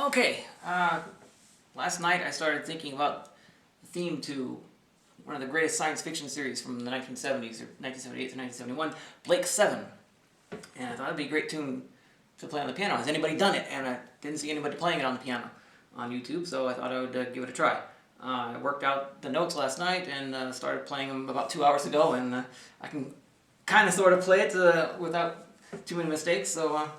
Okay, last night I started thinking about the theme to one of the greatest science fiction series from the 1970s, or 1978 to 1971, Blake 7. And I thought it'd be a great tune to play on the piano. Has anybody done it? And I didn't see anybody playing it on the piano on YouTube, so I thought I would give it a try. I worked out the notes last night and started playing them about 2 hours ago, and I can kind of sort of play it without too many mistakes, so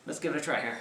let's give it a try here.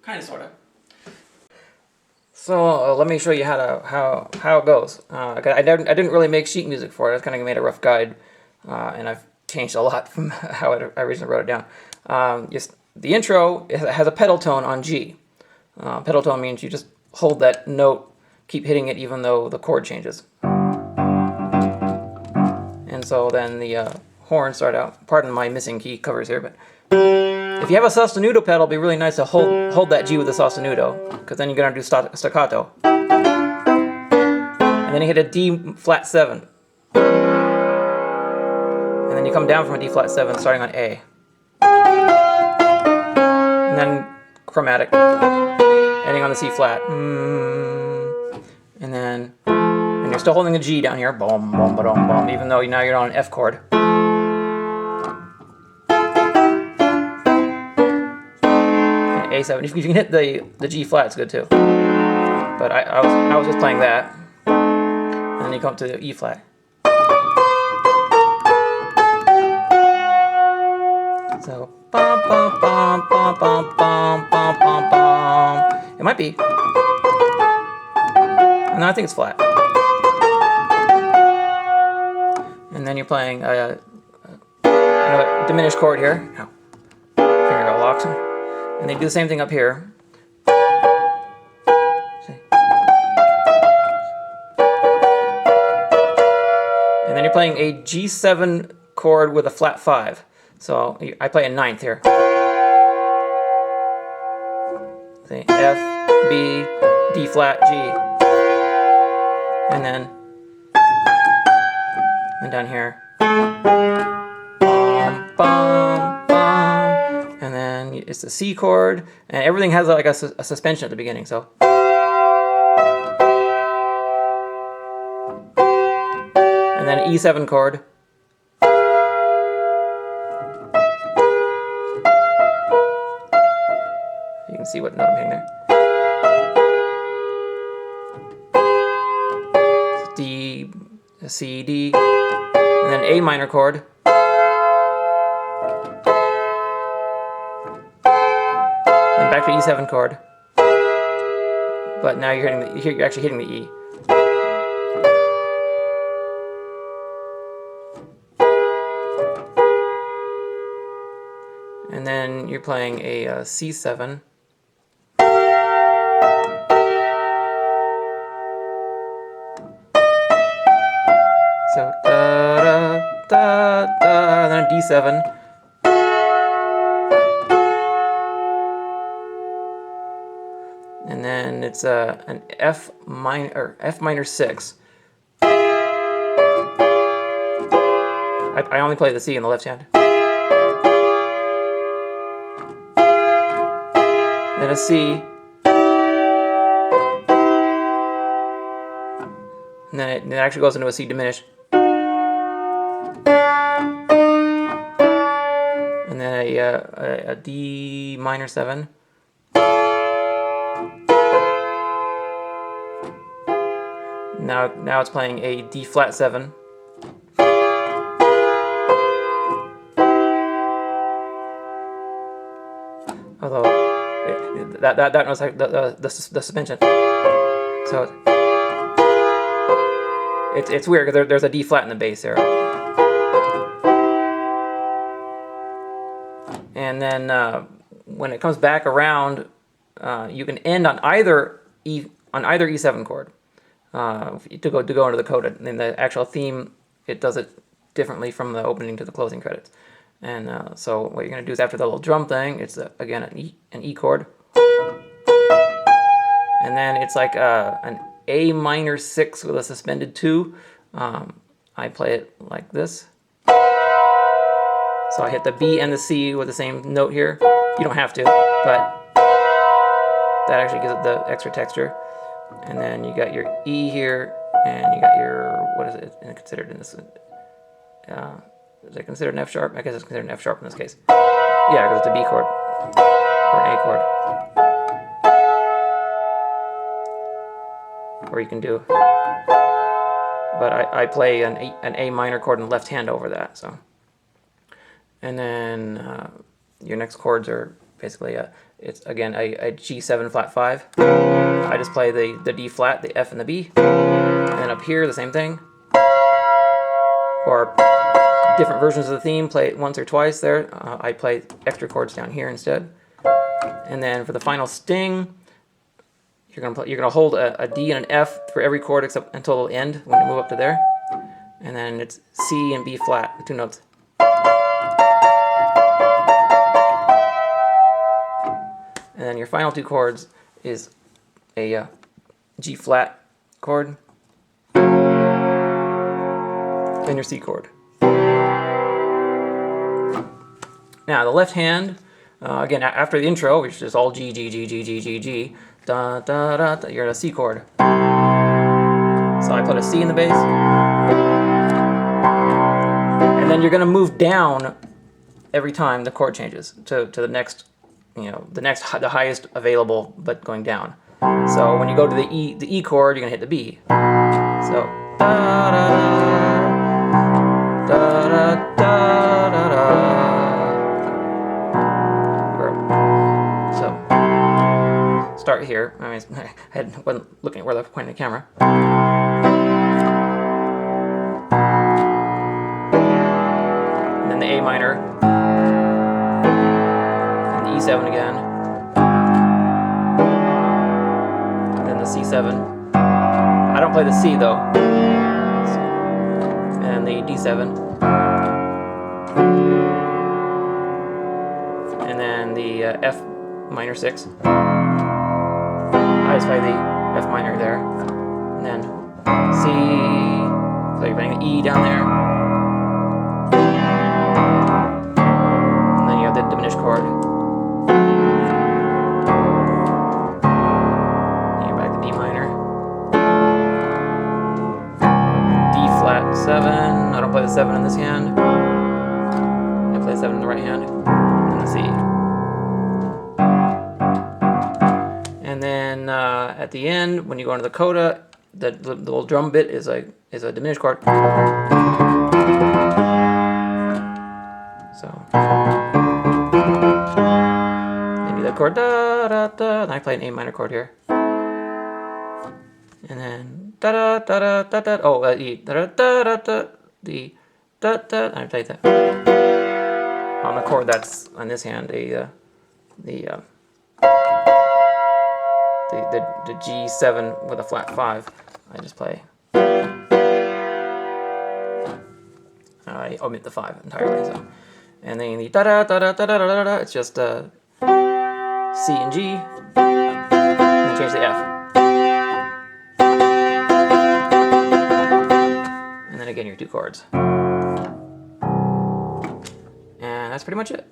Kind of, sort of. So let me show you how it goes. I didn't really make sheet music for it. I kind of made a rough guide, and I've changed a lot from how I originally wrote it down. The intro has a pedal tone on G. Pedal tone means you just hold that note, keep hitting it even though the chord changes. And so then the horns start out. Pardon my missing key covers here, but if you have a sostenuto pedal, it'd be really nice to hold that G with the sostenuto, because then you're going to do staccato. And then you hit a D flat 7. And then you come down from a D flat 7 starting on A. And then chromatic, ending on the C flat. And then you're still holding the G down here, boom, boom, ba-dum, boom, even though now you're on an F chord. A7. If you can hit the G flat, it's good too. But I was just playing that, and then you come to the E flat. So bum bum bum bum bum bum bum bum bum. It might be. No, I think it's flat. And then you're playing another diminished chord here. Ow. Finger got locked. And they do the same thing up here. See? And then you're playing a G7 chord with a flat 5. So I play a ninth here. See? F, B, D flat, G. And then down here. Bum, bum. And then it's the C chord, and everything has like a suspension at the beginning. So, and then E7 chord, see what note I'm hitting there. D, C, D, and then A minor chord. And back to E7 chord. But now you're actually hitting the E. And then you're playing a C7. So da da da da, then a D7. And then it's an F minor 6. I only play the C in the left hand. Then a C. And then it actually goes into a C diminished. And then a D minor 7. Now it's playing a D flat 7. Although that knows like the suspension. So it's weird because there's a D flat in the bass there. And then when it comes back around, you can end on either E7 chord to go into the coda. In the actual theme, it does it differently from the opening to the closing credits. And so what you're going to do is after the little drum thing, it's again an E chord, and then it's like an A minor 6 with a suspended 2. I play it like this. So I hit the B and the C with the same note here. You don't have to, but that actually gives it the extra texture. And then you got your E here, and you got your, what is it considered in this? Is it considered an F sharp? I guess it's considered an F sharp in this case. Yeah, because it's a B chord or an A chord. Or you can do, but I play an A minor chord in the left hand over that. So, and then your next chords are basically it's again a G7 flat 5. I just play the D flat, the F, and the B, and then up here the same thing. Or different versions of the theme, play it once or twice there. I play extra chords down here instead. And then for the final sting, you're gonna hold a D and an F for every chord except until it'll end when you move up to there. And then it's C and B flat, 2 notes. And then your final 2 chords is a G flat chord and your C chord. Now the left hand, again after the intro, which is all G, G, G, G, G, G, G, da, da, da, da, you're at a C chord. So I put a C in the bass, and then you're going to move down every time the chord changes to the next, the highest available, but going down. So when you go to the E chord, you're going to hit the B. So da da da da da da da. Start here. I wasn't looking at where I was pointing the camera. And then the A minor, and the E7 again, and then the C7. I don't play the C though. And the D7, and then the F minor 6. I just play the F minor there, and then C, so you're playing the E down there, and then you have the diminished chord, and you're back to D minor, D flat 7, I don't play the 7 in this hand, I play the 7 in the right hand, and the C. at the end, when you go into the coda, the little drum bit is a diminished chord. So maybe that chord da da da, and I play an A minor chord here, and then da da da da da da. Oh, E da da da da da, the da da. And I play that on the chord that's on this hand, the G7 with a flat 5. I just play. I omit the 5 entirely. So, and then the da da da da da da da da. It's just C and G, and then change the F, and then again your 2 chords, and that's pretty much it.